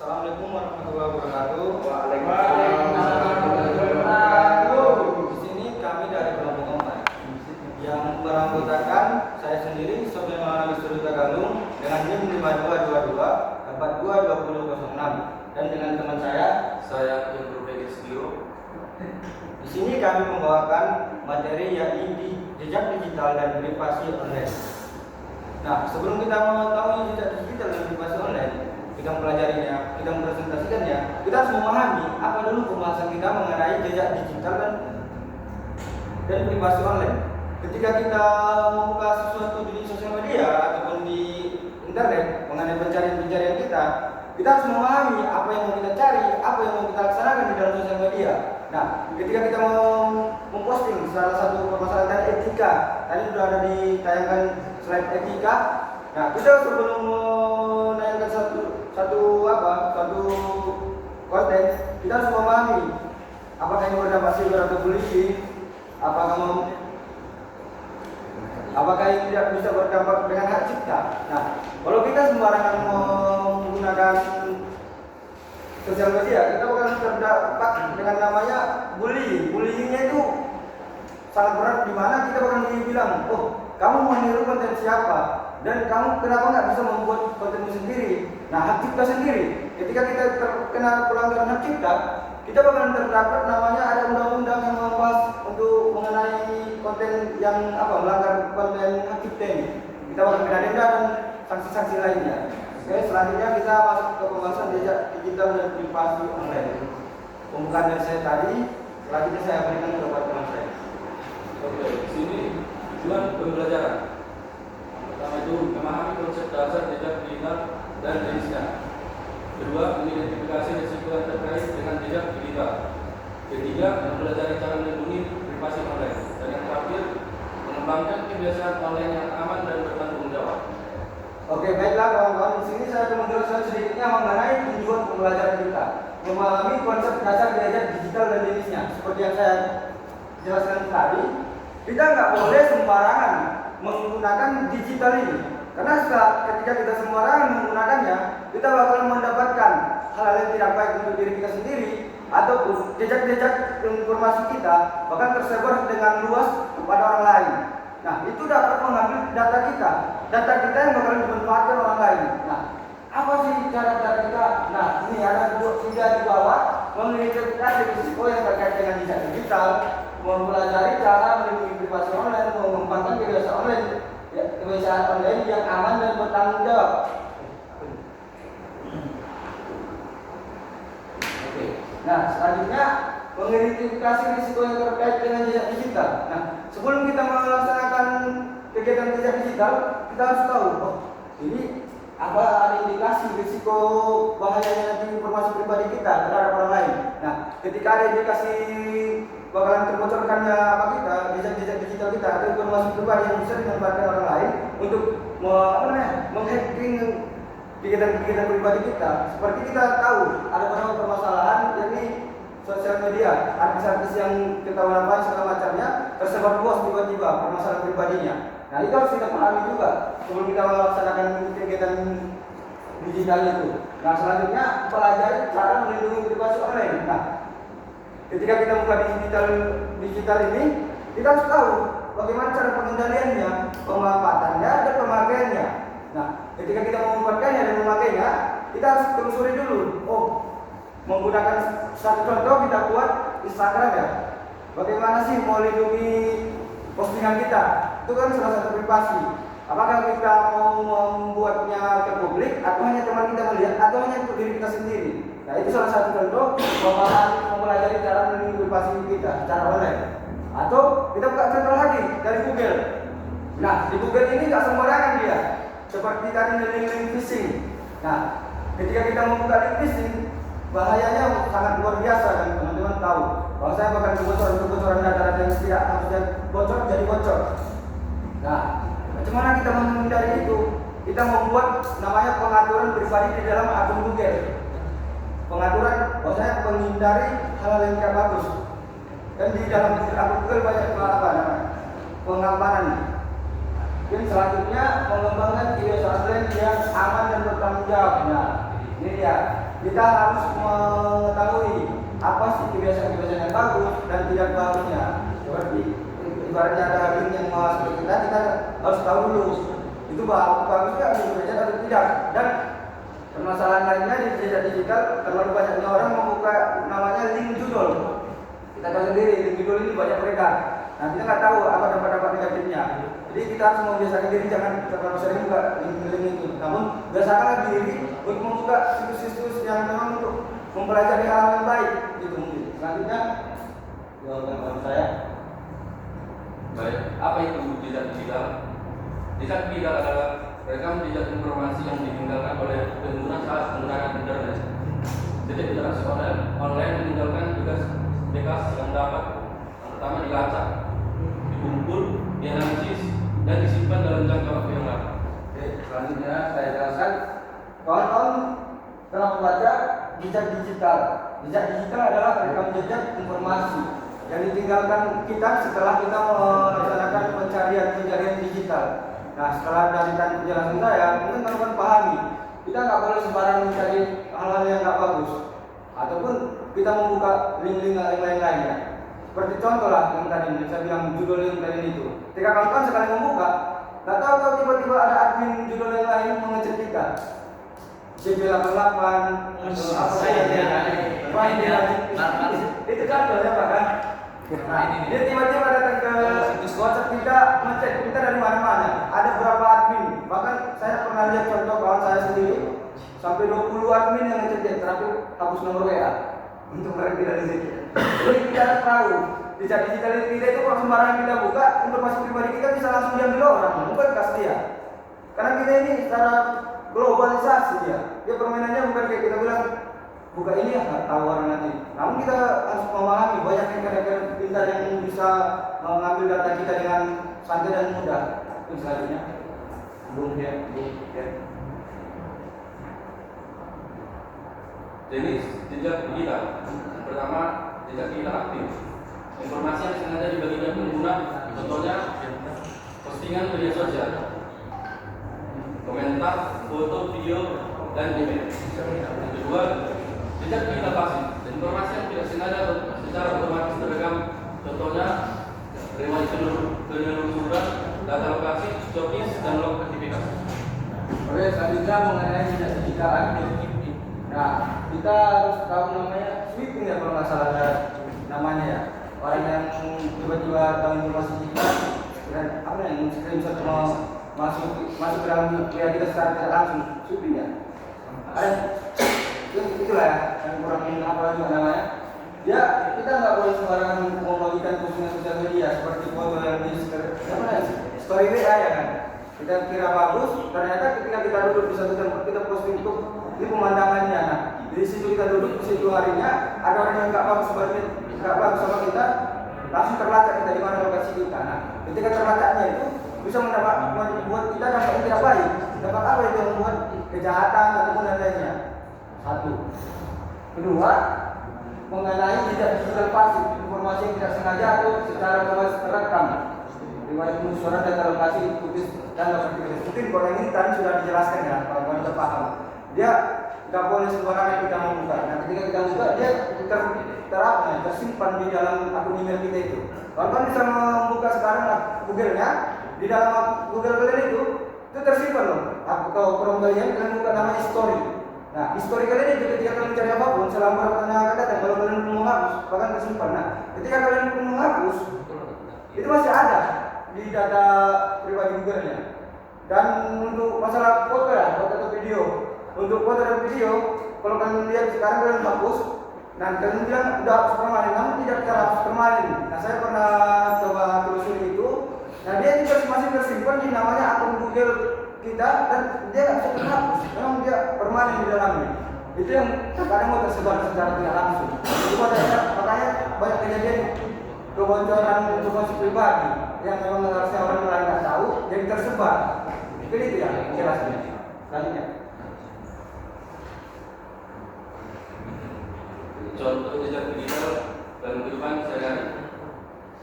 Assalamualaikum warahmatullahi wabarakatuh. Waalaikumsalam warahmatullahi wabarakatuh. Di sini kami dari kelompok 4 yang beranggotakan saya sendiri Sofian Maulana Wisnu Tagalung dengan NIM 5222 422006 dan dengan teman saya Indro Begistio. Di sini kami membawakan materi yaitu jejak digital dan privasi online. Nah, sebelum kita mengetahui jejak digital dan privasi online, kita mempelajarinya, kita mempresentasikannya, kita harus memahami apa dulu pembahasan kita mengenai jejak digital dan privasi online. Ketika kita membuka sesuatu di sosial media ataupun di internet mengenai pencarian-pencarian kita harus memahami apa yang mau kita cari, apa yang mau kita laksanakan di dalam sosial media. Nah, ketika kita memposting salah satu permasalahan tadi etika, tadi sudah ada ditayangkan slide etika. Nah, kita sebelum menayangkan satu konten, kita harus memahami apakah ini berdampak cyber atau bullying, apakah ini tidak bisa berdampak dengan hak cipta. Nah, kalau kita sembarangan menggunakan sosial media, kita akan terdampak dengan namanya bullying. Bullyingnya itu sangat berat, di mana kita akan dibilang, oh kamu meniru konten siapa, dan kamu kenapa nggak bisa membuat kontenmu sendiri. Nah, hak cipta sendiri, ketika kita terkena pelanggaran hak cipta, kita bakalan terdapat namanya ada undang-undang yang membahas untuk mengenai konten yang melanggar konten hak cipta ini. Kita bakal kena denda dan sanksi-sanksi lainnya. Oke, selanjutnya kita masuk ke pembahasan jejak digital dan privasi online. Pembukaan dari saya tadi, selanjutnya saya berikan kepada teman saya. Oke, di sini tujuan pembelajaran. Pertama itu memahami konsep dasar jejak digital dan jenisnya. Kedua, mengidentifikasi risiko yang terkait dengan jejak digital. Ketiga, mempelajari cara melindungi privasi online. Dan yang terakhir, mengembangkan kebiasaan online yang aman dan bertanggung jawab. Oke, baiklah kawan-kawan. Di sini saya akan menjelaskan sedikitnya mengenai tujuan pembelajaran kita. Memahami konsep dasar jejak digital dan jenisnya. Seperti yang saya jelaskan tadi, kita nggak boleh sembarangan menggunakan digital ini. Karena ketika kita sembarangan menggunakannya, kita bakal mendapatkan hal-hal yang tidak baik untuk diri kita sendiri, ataupun jejak-jejak informasi kita bahkan tersebar dengan luas kepada orang lain. Nah, itu dapat mengambil data kita yang bakal dimanfaatkan orang lain. Nah, apa sih cara-cara kita? Nah, ini ada tiga di bawah, mengidentifikasi risiko yang terkait dengan jejak digital, mempelajari cara melindungi privasi online, mengembangkan kebiasaan online yang aman dan bertanggung jawab. Oke. Nah, selanjutnya mengidentifikasi risiko yang terkait dengan jejak digital. Nah, sebelum kita melaksanakan kegiatan jejak digital, kita harus tahu, oh, ini ada indikasi risiko bahayanya nanti informasi pribadi kita terhadap orang lain. Nah, ketika ada indikasi bakalan terbocorkannya jejak digital kita atau informasi pribadi yang bisa dimanfaatkan orang lain untuk menghacking kegiatan pribadi kita. Seperti kita tahu ada beberapa permasalahan yakni sosial media, artis-artis yang kita nampai segala macamnya tersebar luas tiba-tiba permasalahan pribadinya. Nah, itu harus kita pahami juga sebelum kita melaksanakan kegiatan digital itu. Nah, selanjutnya pelajari cara melindungi privasi online. Nah, ketika kita buka digital ini, kita harus tahu bagaimana cara pengendaliannya, pemanfaatannya, dan pemakaiannya. Nah, ketika kita memanfaatkannya dan memakainya, kita harus telusuri dulu. Oh, menggunakan satu contoh kita buat Instagram ya. Bagaimana sih mau lindungi postingan kita? Itu kan salah satu privasi. Apakah kita mau membuatnya ke publik atau hanya teman kita melihat atau hanya untuk diri kita sendiri? Nah, itu salah satu contoh mempelajari cara melindungi privasi kita secara online. Atau kita buka contoh lagi dari Google. Nah, di Google ini nggak sembarangan dia. Seperti tadi link phishing. Nah, ketika kita membuka link phishing, bahayanya sangat luar biasa dan teman-teman tahu bahwa saya bahkan kebocoran data yang tidak harusnya bocor jadi bocor. Nah, bagaimana kita menghindari itu? Kita membuat namanya pengaturan pribadi di dalam akun Google. Pengaturan, bahwasanya menghindari hal-hal yang tidak bagus. Dan di dalam akun Google banyak pengamanan. Dan selanjutnya mengembangkan kebiasaan online yang aman dan bertanggung jawab. Nah, ini dia. kita harus mengetahui apa sih kebiasaan-kebiasaan yang bagus dan tidak bagusnya. Seperti ibaratnya ada link yang masuk ke kita harus tahu dulu itu bagusnya kebiasaan atau tidak. Dan permasalahan lainnya di jejak digital, terlalu banyaknya orang membuka namanya link judul. Kita tahu sendiri link judul ini banyak beredar. Nah, kita nggak tahu apa dampak-dampak negatifnya. Jadi kita harus membiasakan diri jangan terlalu sering buka link-link itu. Namun biasakanlah diri untuk membuka situs-situs yang memang untuk mempelajari hal yang baik. Gitu mungkin. Selanjutnya, jawaban saya. Baik, apa itu jejak digital? Jejak digital adalah rekam jejak informasi yang ditinggalkan oleh pengguna saat menggunakan internet. Jejak interaksi online meninggalkan bekas yang dapat pertama dilacak, dikumpul, dianalisis, dan disimpan dalam jangka waktu yang lama. Oke, selanjutnya saya jelaskan. Kawan-kawan telah membaca jejak digital. Jejak digital adalah rekam jejak informasi yang ditinggalkan kita setelah kita melaksanakan pencarian digital. Nah, setelah dari penjelasan saya, mungkin teman-teman pahami, kita nggak boleh sembarangan mencari hal-hal yang nggak bagus, ataupun kita membuka link-link yang lain-lainnya. Seperti contoh lah yang tadi saya bilang judul yang tadi itu. Ketika kawan-kawan sekali membuka, nggak tahu kalau tiba-tiba ada admin judul yang lain mengecek kita. CP88, apa saja itu contoh ya Pak kan? Nah, dia tiba-tiba datang ke WhatsApp kita, ngecek kita dari mana-mana. Ada berapa admin? Bahkan saya pernah lihat contoh kawan saya sendiri, sampai 20 admin yang ngecek dia, terakhir hapus nomor WA untuk mereka tidak di situ. Jadi kita harus tahu jejak digital kita itu kalau sembarangan kita buka, informasi pribadi kita bisa langsung diambil orang, bukan kas dia. Karena kita ini secara globalisasi dia permainannya bukan kayak kita bilang buka ini ya nggak tahu orang nanti. Namun kita harus memahami banyak hacker-hacker pintar yang bisa mengambil data kita dengan santai dan mudah. Itu selanjutnya. Belum dia. Jenis jejak digital. Pertama, jejak digital aktif. Informasi yang sengaja dibagikan pengguna, contohnya postingan media sosial, komentar, foto, video, dan email. Yang kedua, jejak digital pasif. Informasi yang tidak sengaja secara otomatis terekam, contohnya riwayat penelusuran, data lokasi, showcase, dan log aktivitas. Oke, selanjutnya mengenai jejak digital aktif. Nah, kita harus tahu namanya sweeping ya kalau nggak salah namanya ya. Orang yang tiba-tiba tahu informasi kita dan apa yang screenshot masuk ke dalam WA kita secara tidak langsung sweeping ya. Itulah ya yang kurang apa juga namanya. Ya, kita nggak boleh sembarangan membagikan postingan sosial media seperti foto yang di story WA ya kan. Kita kira bagus, ternyata ketika kita duduk di satu tempat kita posting itu ini pemandangannya. Nah, di situ kita duduk di situ harinya ada orang yang nggak bagus sama kita, langsung terlacak kita di mana lokasi kita. Nah, ketika terlacaknya itu bisa membuat kita dampak yang tidak baik. Dampak apa itu yang membuat kejahatan ataupun dan lainnya. Satu. Kedua, mengenai jejak digital pasif, informasi yang tidak sengaja atau secara otomatis terekam. Riwayat penelusuran data lokasi, cookies dan notifikasi. Mungkin kalau ini tadi sudah dijelaskan ya, kalau kita paham. Dia nggak boleh sembarangan kita membuka. Nah, ketika kita buka, dia tersimpan di dalam akun email kita itu. Kalau bisa membuka sekarang Google-nya, di dalam Google kalian itu tersimpan loh. Atau Chrome kalian buka nama history. Nah, history kalian itu ketika kalian mencari apapun selama beberapa tahun yang akan datang, kalau kalian belum menghapus, bahkan tersimpan. Nah, ketika kalian belum menghapus, itu masih ada di data pribadi Google-nya. Dan untuk masalah foto ya, foto atau video. Untuk foto dan video, kalau kalian lihat sekarang kalian hapus, nah kalian bilang udah hapus permanen, namun tidak terhapus permanen. Nah, saya pernah coba telusuri itu. Nah, dia juga masih tersimpan di namanya akun Google kita dan dia nggak bisa terhapus. Memang dia permanen di dalamnya. Itu yang kadang mau tersebar secara tidak langsung. Itu makanya banyak kejadian kebocoran informasi pribadi yang memang harusnya orang lain nggak tahu, jadi tersebar. Jadi itu ya jelasnya. Selanjutnya. Contoh jejak digital dalam kehidupan sehari-hari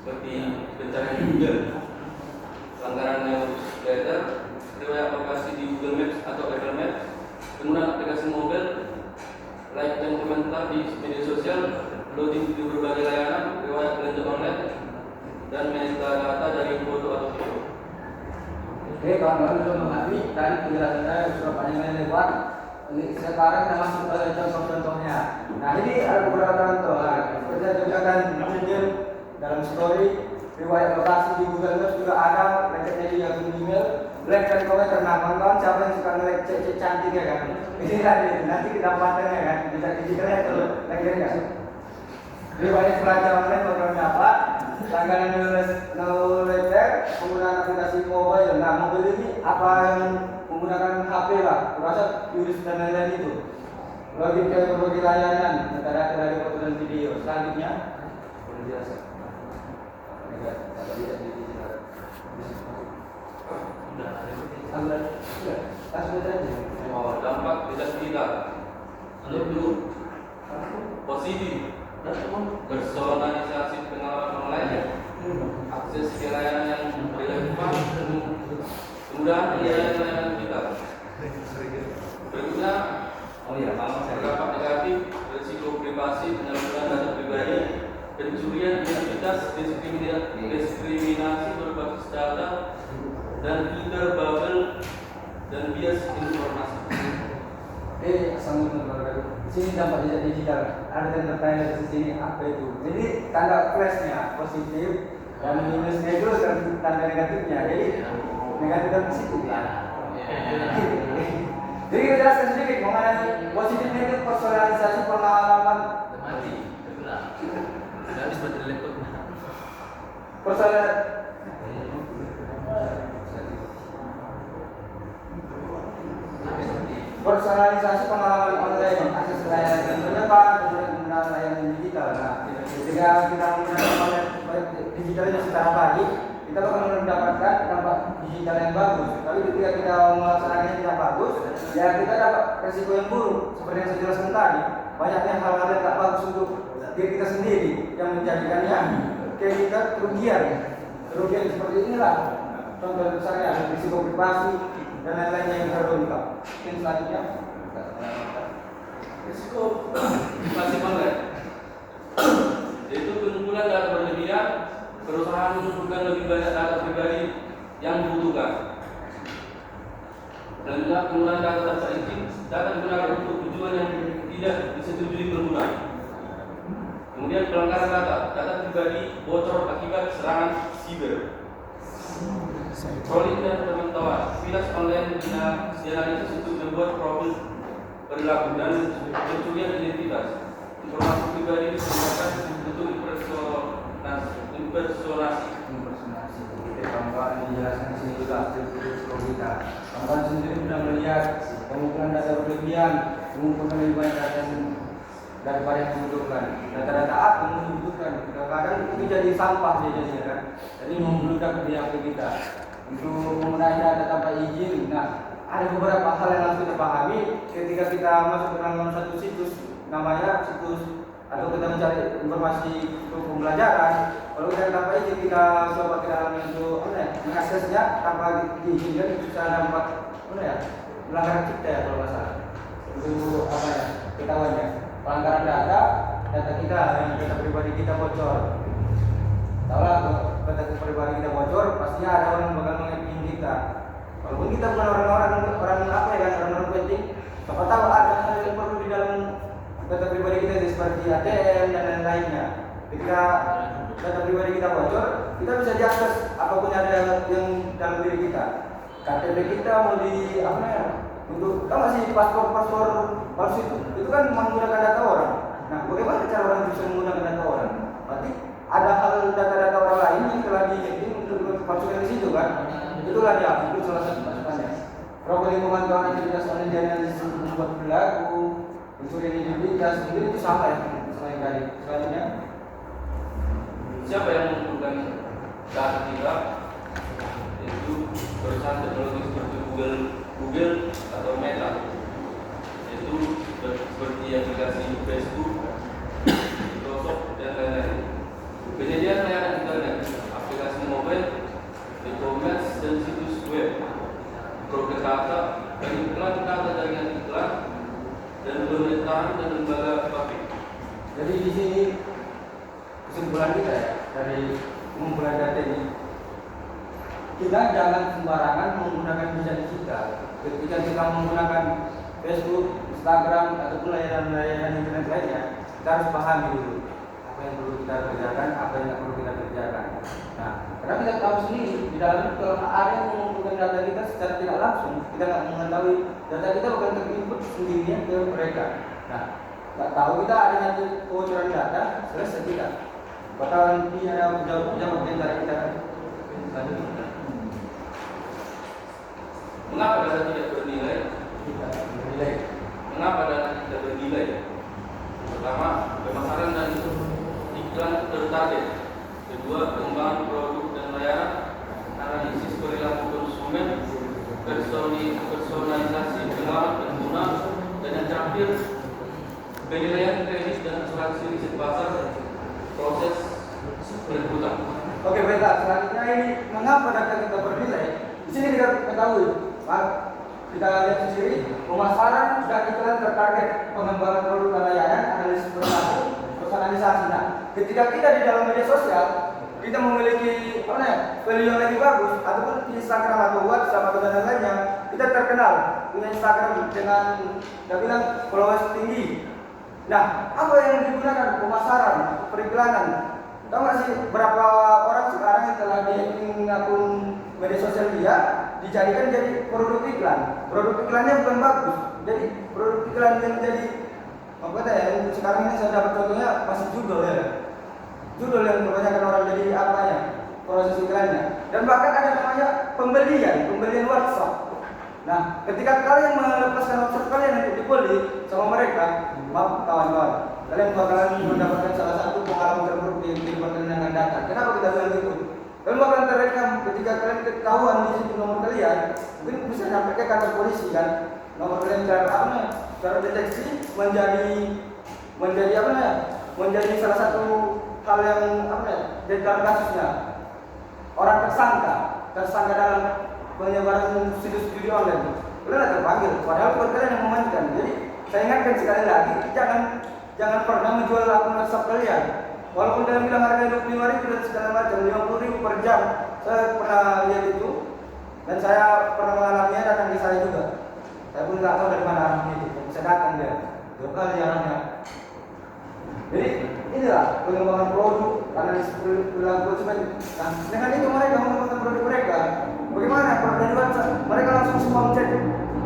seperti pencarian di Google, pelanggaran navigation, riwayat lokasi di Google Maps atau Apple Maps, penggunaan aplikasi mobil, like dan komentar di media sosial, loading di berbagai layanan, riwayat belanja online, dan metadata dari foto atau video. Oke, kawan-kawan sudah memahami tadi penjelasan saya sudah panjang lebar. Sekarang kita masuk ke contoh-contohnya. Nah, ini ada beberapa contoh. Seperti yang contohkan Messenger dalam story, riwayat lokasi di Google Maps juga ada, like-nya di akun email, like dan komentar. Nah, kawan-kawan siapa yang suka nge-like cek cantik ya kan? Ini nanti kita patennya kan, bisa digitalnya itu like kan? Riwayat belanja online programnya apa? Langganan newsletter, penggunaan aplikasi mobile. Nah, mobile ini apa yang menggunakan HP lah, kurasa jurus dan lain-lain itu. Login ke berbagai layanan, metadata dari foto dan video. Selanjutnya, boleh jelaskan? Dampak tidak digital yaitu positif, personalisasi pengalaman online, akses ke layanan yang relevan, kemudahan layanan digital. Berikutnya, dampak negatif, risiko privasi, penyalahgunaan data pribadi, pencurian identitas, diskriminasi berbasis data, dan filter bubble dan bias informasi. Assalamualaikum. Sini dampak jejak digital. Ada yang bertanya di sini apa itu? Jadi tanda plusnya positif dan minusnya itu tanda negatifnya. Jadi negatif dan positif. Jadi kita jelaskan sedikit mengenai positifnya itu personalisasi pengalaman. Personalisasi pengalaman online, akses layanan yang berdepan, kemudian penggunaan layanan digital. Nah, ketika kita menggunakan digital ini secara baik, kita akan mendapatkan dampak digital yang bagus. Tapi ketika kita melaksanakannya tidak bagus, ya kita dapat resiko yang buruk. Seperti yang saya jelaskan tadi, banyaknya hal-hal yang tak bagus untuk diri kita sendiri yang menjadikannya kita kerugian. Kerugian seperti inilah contoh besarnya, risiko privasi dan lain-lain yang terungkap. Yang selanjutnya, Risiko privasi online yaitu pengumpulan data berlebihan, perusahaan mengumpulkan lebih banyak data pribadi yang dibutuhkan, dan juga penggunaan data tanpa izin, data digunakan untuk tujuan yang tidak disetujui pengguna. Kemudian pelanggaran data pribadi bocor akibat serangan siber. Trolling dan pemantauan, vilas online dianalisis untuk membuat profil perilaku dan pencurian identitas. Informasi pribadi digunakan untuk impersonasi. Kawan-kawan menjelaskan di sini juga risiko kita. Kawan-kawan sendiri sudah melihat pengumpulan data berlebihan, pengumpulan lebih banyak data daripada yang dibutuhkan. Data-data apa yang dibutuhkan? Kadang itu jadi sampah jadinya kan. Jadi membludak di HP kita. Untuk menggunakan data tanpa izin. Nah, ada beberapa hal yang harus kita pahami ketika kita masuk ke dalam satu situs, namanya situs, atau kita mencari informasi untuk pembelajaran. Kalau kita tanpa izin, kita coba ke dalam untuk mengaksesnya tanpa diizinkan, itu bisa dampak pelanggaran cipta ya kalau nggak salah. Untuk ketahuannya pelanggaran data kita, yang data pribadi kita bocor. Tahulah data pribadi kita bocor, pastinya ada orang yang bakal menghappy kita. Walaupun kita bukan orang penting, siapa tahu ada hal yang perlu di dalam data pribadi kita seperti ATM dan lain-lainnya. Ketika data pribadi kita bocor, kita bisa diakses apapun ada yang dalam diri kita. KTP kita mau untuk tahu masih paspor palsu itu kan menggunakan data orang. Nah, bagaimana cara orang bisa menggunakan data orang? Berarti ada hal data-data orang lain yang telah di-hacking untuk dipalsukan di situ kan? Itulah dia, itu salah satu masukannya. Profil pemantauan aktivitas online dianalisis untuk membuat perilaku, pencurian identitas, itu sama ya selain tadi. Selanjutnya, siapa yang mengumpulkan data kita? Itu perusahaan teknologi seperti Google atau Meta, itu seperti aplikasi Facebook, Microsoft dan lain-lain. Penyediaan layanan internet, aplikasi mobile, e-commerce dan situs web, broker data, iklan data jaringan iklan, dan pemerintahan dan Jadi di sini kesimpulan kita ya dari pengumpulan data ini, kita jangan sembarangan menggunakan jejak digital. Ketika kita menggunakan Facebook, Instagram ataupun layanan internet lainnya, kita harus pahami dulu apa yang perlu kita kerjakan, apa yang tidak perlu kita kerjakan. Nah, karena kita tahu sendiri di dalam kalau ada yang mengumpulkan data kita secara tidak langsung, kita nggak mengetahui data kita bukan terinput sendirinya ke mereka. Nah, nggak tahu kita ada nanti kebocoran data, selesai kita. Bakal nanti ada pejabat di antara kita kan. Mengapa data tidak bernilai? Bernilai. Mengapa data tidak bernilai? Pertama, pemasaran dan iklan tertarget. Kedua, pengembangan produk dan layanan, analisis perilaku konsumen, personalisasi pengalaman pengguna, dan yang terakhir, penilaian kredit dan asuransi riset pasar, proses penghutang. Oke, baiklah. Selanjutnya ini mengapa data kita bernilai? Di sini kita ketahui, kita lihat sendiri pemasaran dan iklan tertarget, pengembangan produk dan layanan, analisis perilaku, personalisasi. Nah, ketika kita di dalam media sosial, kita memiliki value yang lebih bagus, ataupun Instagram atau WhatsApp atau dan lainnya, kita terkenal punya Instagram dengan kita bilang followers tinggi. Nah, apa yang digunakan pemasaran, periklanan? Tahu nggak sih berapa orang sekarang yang telah di akun media sosial dia dijadikan jadi produk iklan? Produk iklannya bukan bagus. Jadi produk iklan yang jadi apa ya? Sekarang ini saya dapat contohnya masih judul ya. Judul yang kebanyakan orang jadi apa ya? Proses iklannya. Dan bahkan ada namanya pembelian WhatsApp. Nah, ketika kalian melepaskan WhatsApp kalian untuk dibeli sama mereka, maaf kawan-kawan, kalian bakalan mendapatkan salah satu pengalaman terburuk di kehidupan dengan data. Kenapa kita bilang gitu? Kalian bakalan terekam ketika kalian ketahuan di situ nomor kalian, mungkin bisa sampai ke kantor polisi kan. Nomor kalian cara deteksi menjadi salah satu hal yang jadi dalam kasusnya. Orang tersangka dalam penyebaran situs judi online, kalian terpanggil. Padahal bukan kalian yang memainkan. Jadi saya ingatkan sekali lagi, jangan pernah menjual akun WhatsApp kalian. Walaupun kalian bilang harga 25.000 dan segala macam, 50.000 per jam. Saya pernah lihat itu dan saya pernah mengalaminya, datang di saya juga. Saya pun nggak tahu dari mana arahnya itu. Bisa datang dia, 2 kali arahnya. Jadi inilah pengembangan produk, analisis perilaku konsumen. Nah, dengan itu mereka mengembangkan produk mereka. Bagaimana kalau dari WhatsApp? Mereka langsung spam chat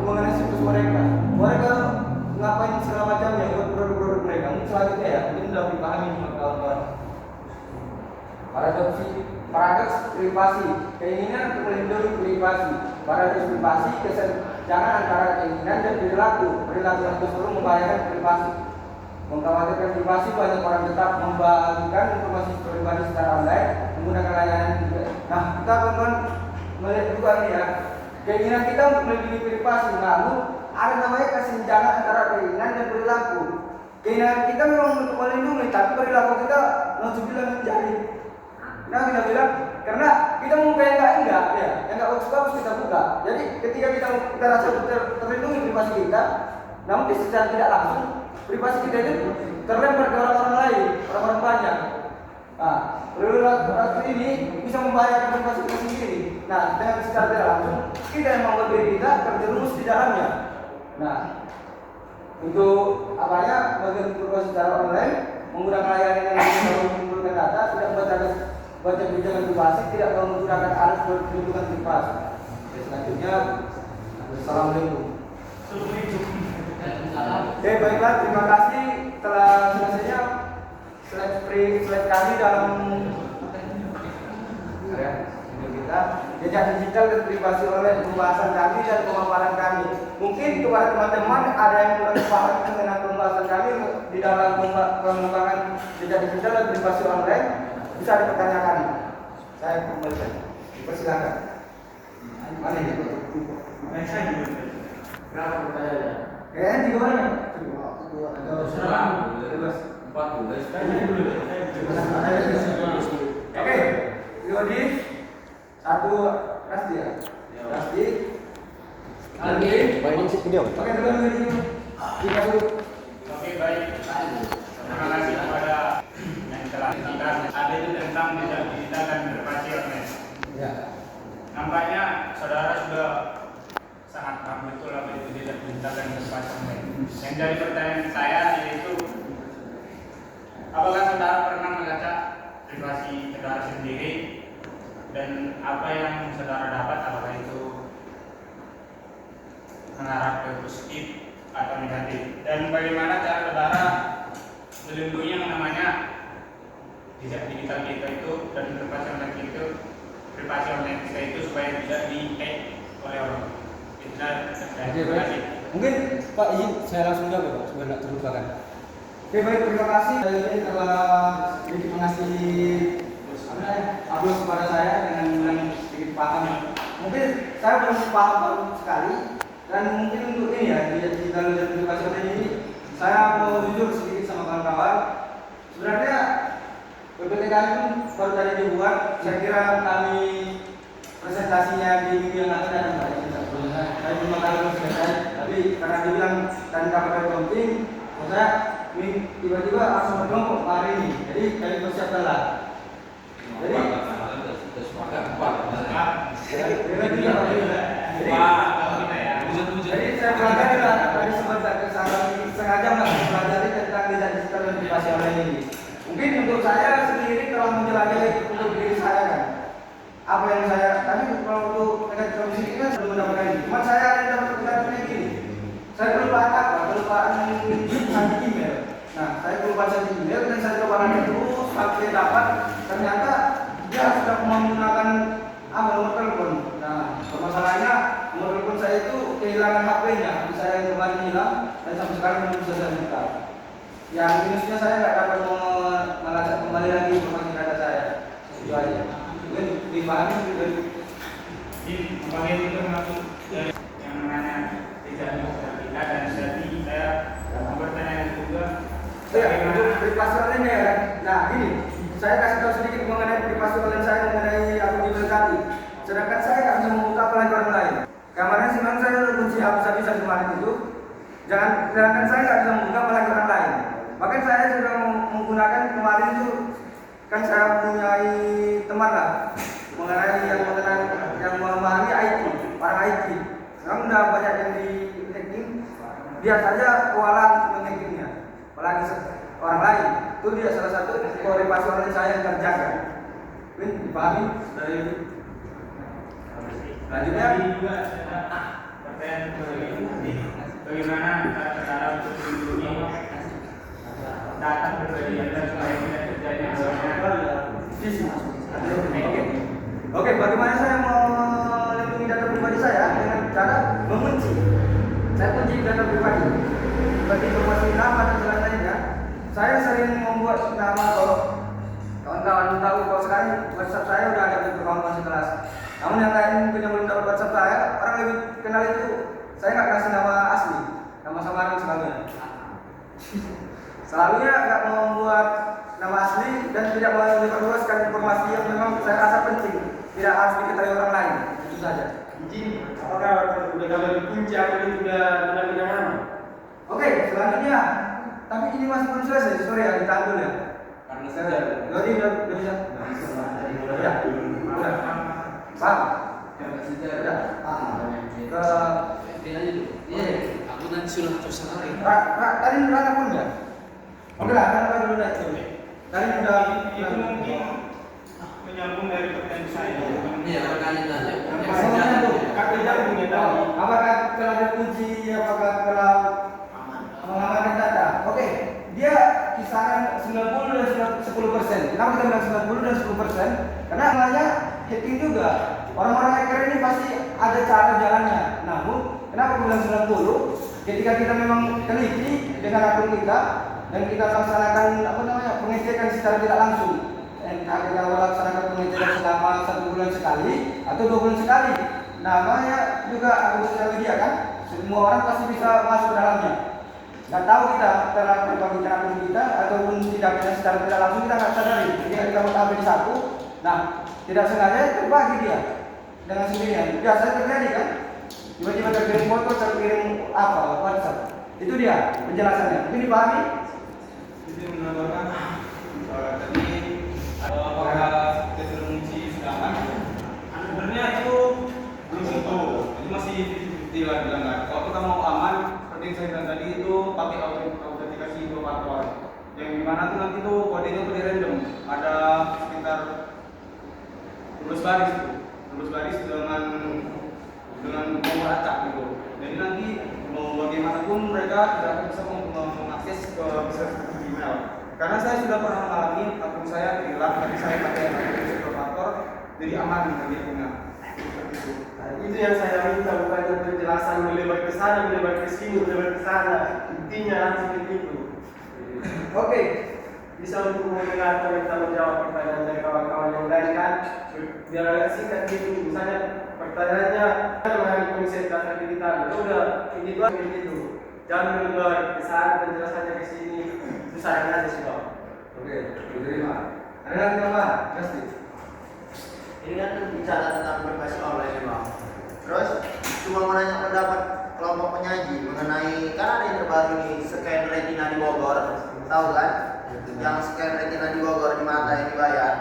mengenai situs mereka. Mereka ngapain segala macamnya buat produk-produk mereka. Mungkin selanjutnya ya, ini sudah dipahami sama kawan-kawan. Paradoks privasi, keinginan untuk melindungi privasi. Paradoks privasi, kesenjangan antara keinginan dan perilaku yang justru membahayakan privasi. Mengkhawatirkan privasi, banyak orang tetap membagikan informasi pribadi secara online menggunakan layanan juga. Nah, kita teman-teman melihat juga ini ya, keinginan kita untuk melindungi privasi, namun ada namanya kesenjangan antara keinginan dan perilaku. Keinginan kita memang untuk melindungi, tapi perilaku kita nauzubillah menjadi. Nah, kita bilang karena kita mau yang enggak ya, yang enggak bagus kita buka. Jadi ketika kita rasa terlindungi privasi kita, namun secara tidak langsung privasi kita itu terlempar ke orang-orang lain, orang-orang banyak. Nah, perilaku ini bisa membahayakan privasi kita sendiri. Nah, dengan secara tidak langsung kita yang membuat diri kita terjerumus di dalamnya. Nah, untuk bagian privasi secara online menggunakan layanan yang bisa mengumpulkan data, tidak baca kebijakan privasi, tidak menggunakan alat perlindungan privasi. Selanjutnya, assalamualaikum. Oke, baiklah, terima kasih telah selesainya slide kami dalam kita jejak digital dan privasi online, pembahasan kami dan pemaparan kami. Mungkin kepada teman-teman ada yang kurang paham mengenai pembahasan kami di dalam pengembangan jejak digital dan privasi online, bisa dipertanyakan. Saya kembalikan. Persilakan. Mana ini? Berapa pertanyaannya? Kayaknya 3 orang ya? 2 Oke, Yodi 1 Rasti ya? Rasti Aldi. Oke, dulu. baik. Terima kasih kepada yang telah kita ada itu tentang jejak digital dan privasi online. Ya. Nampaknya saudara sudah sangat paham betul apa itu jejak digital dan privasi online. Yang jadi pertanyaan saya yaitu, apakah saudara pernah melacak privasi saudara sendiri dan apa yang saudara dapat, apakah itu mengarah ke positif atau negatif, dan bagaimana cara saudara melindungi yang namanya jejak digital kita itu dan privasi online kita itu supaya tidak di-hack oleh orang. Itulah saya. Oke, baik. Mungkin Pak izin saya langsung jawab ya Pak, supaya tidak terlupakan. Oke, baik, terima kasih. Saya ini telah sedikit mengasih upload kepada saya dengan sedikit paham. Mungkin saya belum paham baru sekali, dan mungkin untuk ini ya, digital dan privasi online ini saya mau jujur sedikit sama kawan-kawan. Sebenarnya PPT kami pun baru tadi dibuat. Saya kira kami presentasinya di minggu yang akan datang Pak. Saya belum akan selesai, tapi karena dibilang dan kabar penting, saya tiba-tiba langsung berkelompok hari ini. Jadi kami persiapkanlah. Jadi jadi saya pelajari lah tadi sebentar sengaja mempelajari tentang jejak digital dan privasi online ini. Mungkin untuk saya sendiri telah menjelajahi untuk diri saya kan. Apa yang saya tadi kalau untuk negatif komisi ini kan belum mendapatkan ini. Cuma saya ada dapat kebetulan gini. Saya kelupaan apa? Kelupaan santi email. Nah, saya kelupaan santi email dan saya coba lagi terus sampai dapat, ternyata dia sudah menggunakan nomor telepon. Nah, permasalahannya nomor telepon saya itu kehilangan HP-nya. Saya yang kemarin hilang dan sampai sekarang belum bisa saya buka. Yang minusnya saya nggak dapat melacak kembali lagi informasi data saya. Itu aja. Mungkin dipahami juga. Bagian itu termasuk yang menanya tidak kita dan jadi saya mau bertanya juga. Untuk privasi online ya kan. Nah, ini saya kasih tahu sedikit mengenai privasi online saya mengenai akun diberkati. Sedangkan saya nggak bisa membuka apalagi orang lain. Kemarin sih memang saya udah kunci bisa kemarin itu. Sedangkan saya nggak bisa membuka apalagi orang lain. Bahkan saya sudah menggunakan kemarin itu kan saya mempunyai teman lah mengenai yang memahami IT, para IT. Sekarang udah banyak yang di hacking. Dia saja kewalahan menghackingnya. Apalagi orang lain. Itu dia salah satu privasi online saya yang terjaga. Mungkin dipahami dari ini. Lanjutnya juga pertanyaan bagaimana cara untuk melindungi data pribadi Anda supaya tidak terjadi Oke, bagaimana saya melindungi data pribadi saya dengan cara mengunci. Saya kunci data pribadi. Seperti informasi nama dan lain-lainnya. Saya sering membuat nama kalau kawan-kawan tahu kalau sekarang WhatsApp saya udah ada di kawan-kawan sekelas. Namun yang lain mungkin yang belum dapat WhatsApp saya, orang lebih kenal itu saya nggak kasih nama asli, nama samaran selalunya. Selalunya nggak mau membuat nama asli dan tidak mau diperluaskan informasi yang memang saya rasa penting, tidak harus diketahui orang lain. Itu saja. Apakah udah kalau dikunci atau itu udah pindah nama? Oke, selanjutnya. Tapi ini masih belum selesai, sorry ya, ditahan dulu ya. Karena saya Jadi udah bisa. Ya, udah. Paham? Udah. Ke Iya, aku nanti sudah terserah. tadi Rana pun enggak? Oke lah, Rana dulu dah itu. Tadi udah itu mungkin menyambung dari pertanyaan saya. Iya, rekannya tanya. Masalahnya tuh, Kakak punya tahu. apakah telah dikunci, apakah telah mengamankan data? Oke, dia kisaran 90 dan 10%. Kenapa kita bilang 90 dan 10%? Karena namanya hacking juga. Orang-orang hacker ini pasti ada cara jalannya. Namun, kenapa bilang 90? Ketika kita memang teliti dengan akun kita dan kita laksanakan pengecekan secara tidak langsung. Dan kita melaksanakan pengecekan selama 1 bulan sekali atau 2 bulan sekali. Namanya juga akun sosial media kan? Semua orang pasti bisa masuk ke dalamnya. Nggak tahu kita telah berbagi akun kita ataupun tidak secara tidak langsung kita nggak sadari. Ketika kita mau di satu, nah tidak sengaja terbagi dia dengan sendirinya. Biasa terjadi kan? Tiba-tiba terkirim foto, terkirim WhatsApp. Itu dia penjelasannya. Mungkin dipahami? Jadi menambahkan tadi apakah kita sudah mengunci sudah aman? Sebenarnya itu belum tentu. Itu masih tidak dilanggar. Kalau kita mau aman, seperti yang saya bilang tadi itu pakai autentikasi dua faktor. Yang dimana tuh nanti tuh kodenya tuh di random. Ada sekitar 12 baris itu. 12 baris dengan nomor acak gitu. Jadi nanti mau bagaimanapun mereka tidak akan bisa mengakses ke server email. Karena saya sudah pernah mengalami akun saya hilang, tapi saya pakai akun faktor, jadi aman bagi pengguna. Nah, itu yang saya minta, bukannya penjelasan melebar ke sana, melebar ke sini, melebar ke sana. Intinya langsung begitu. Oke. Bisa untuk mendengarkan dan kita menjawab pertanyaan dari kawan-kawan yang lain kan, biar agak singkat gitu. Misalnya pertanyaannya mengenai konsep data digital, itu udah ini doang gitu. Jangan melebar ke sana, penjelasannya ke sini, susah aja sih Bang. Oke, diterima. Ada lagi tambahan? Pasti. Ini kan bicara tentang berbasis online ya Bang. Terus cuma mau nanya pendapat kelompok penyaji mengenai, kan ada yang terbaru nih scan retina di Bogor, tahu kan? Yang scan retina di Bogor di mata yang dibayar.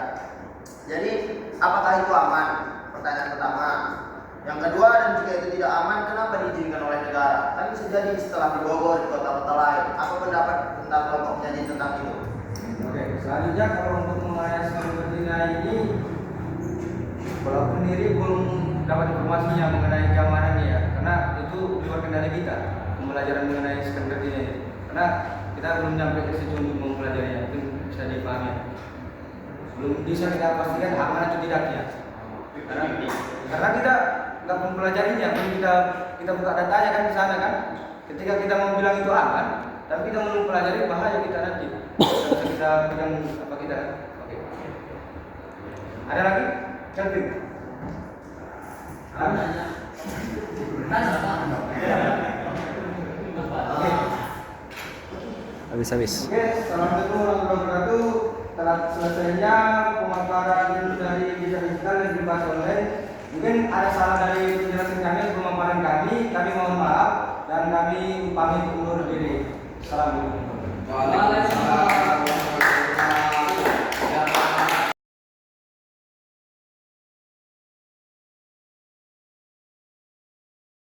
Jadi apakah itu aman? Pertanyaan pertama. Yang kedua, dan jika itu tidak aman, kenapa diizinkan oleh negara? Kan bisa jadi setelah di Bogor di kota-kota lain. Apa pendapat tentang kelompok penyaji tentang itu? Oke, selanjutnya kalau untuk mengenai scan retina ini, kalau aku sendiri belum dapat informasinya mengenai keamanannya ya, karena itu di luar kendali kita pembelajaran mengenai scan retina ini. Karena kita belum sampai ke situ untuk mempelajarinya, itu bisa dipahami. Belum bisa kita pastikan aman atau tidaknya. Karena kita nggak mempelajarinya, kita buka datanya kan di sana kan. Ketika kita mau bilang itu aman, tapi kita belum mempelajari bahaya kita nanti. Bisa kita pegang apa kita? Oke. Ada lagi? Cantik. Oke. Habis. Oke, assalamualaikum warahmatullahi wabarakatuh. Telah selesainya pemaparan dari digital dan dibahas online. Mungkin ada salah dari penjelasan kami, pemaparan kami mohon maaf dan kami pamit undur diri. Assalamualaikum.